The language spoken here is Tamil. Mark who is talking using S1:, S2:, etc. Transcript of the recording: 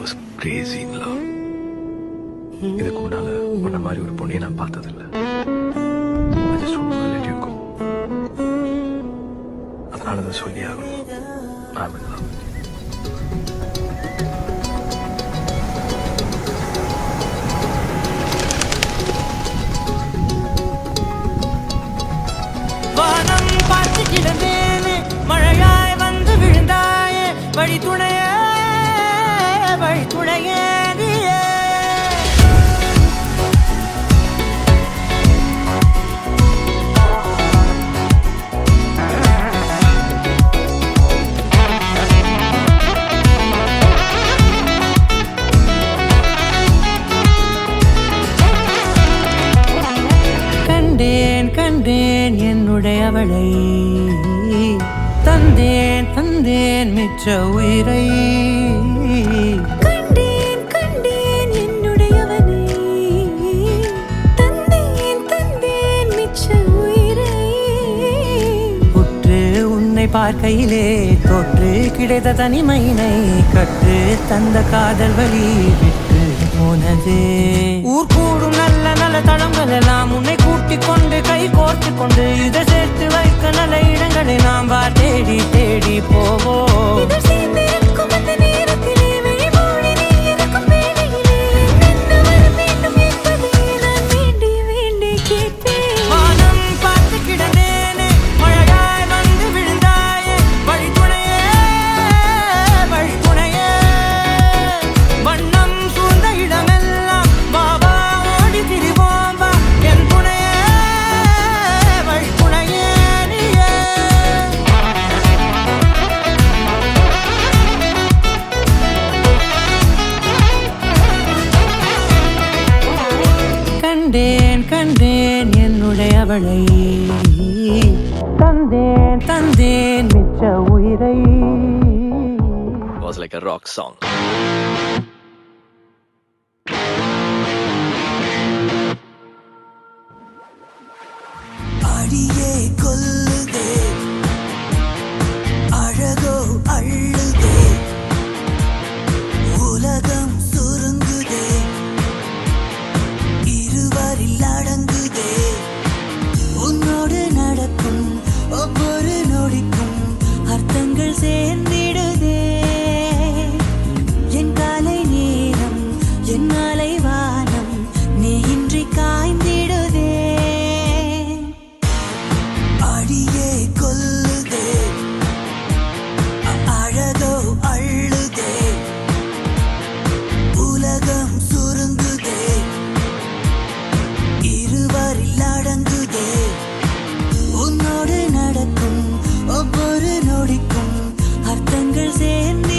S1: was crazy in love. இதுக்கு முன்னால உன்ன மாதிரி ஒரு பொண்ணையை நான் பார்த்ததில்லை. I just want to let you go. அதனால தான் சொல்லி ஆகணும். I'm in love.
S2: வானம் பார்த்து கிடந்தேனே, மழையாய் வந்து விழுந்தாயே, வழி துணையே வழி துணையே நீயே. கண்டேன் கண்டேன் என்னுடையவளை, தந்தேன் தந்தேன் மிச்ச உயிரை.
S3: கண்டேன் கண்டேன் என்னுடையவனை, தந்தேன் தந்தேன் மிச்ச உயிரை.
S2: உற்று உன்னை பார்க்கையிலே தொற்று கிடைத்த தனிமையினை கற்று தந்த காதல் வழி விட்டு போனதே. ஊர் கூடும் நல்ல நல்ல தளங்கள் எல்லாம் உன்னை கூட்டிக் கொண்டு கை கோர்த்து கொண்டு இதை சேர்த்து வைக்க நல்ல இடங்களை நாம் தேடி தேடி போவோம்.
S3: இதழ் சேர்ந்திருக்கும் அந்த நேரத்திலே, விழிமூடி நீ இருக்கும் வேளையிலே, என்ன வர வேண்டும் என்பதை நான் வேண்டி வேண்டி கேட்பேன்.
S2: வானம் பார்த்து கிடந்தேனே, மழையாய் வந்து விழுந்தாயே, வழி துணையே வழி துணையே. வண்ணம் சூழ்ந்த இடமெல்லாம் பாபா ஓடி திரிவோம் வா, என் துணையே வழி துணையே நீயே. கண்டேன் கண்டேன் என்னுடையவளை, தந்தேன் தந்தேன் மிச்ச உயிரை.
S1: It was like a rock song.
S4: அடியே கொல்லுதே, அழகோ அள்ளுதே, உலகம் சுருங்குதே, இருவரில் அடங்குதே. உன்னோடு நடக்கும் ஒவ்வொரு நொடிக்கும் அர்த்தங்கள் சேர்ந்திடுதே. என் காலை நேரம் என் மாலை வானம் நீ இன்றி காய்ந்திடுதே. அடியே கொல்லுதே, அழகோ அள்ளுதே, உலகம் சுருங்குதே, இருவரில் அடங்குதே. உன்னோடு நடக்கும் ஒவ்வொரு நொடிக்கும் அர்த்தங்கள் சேர்ந்து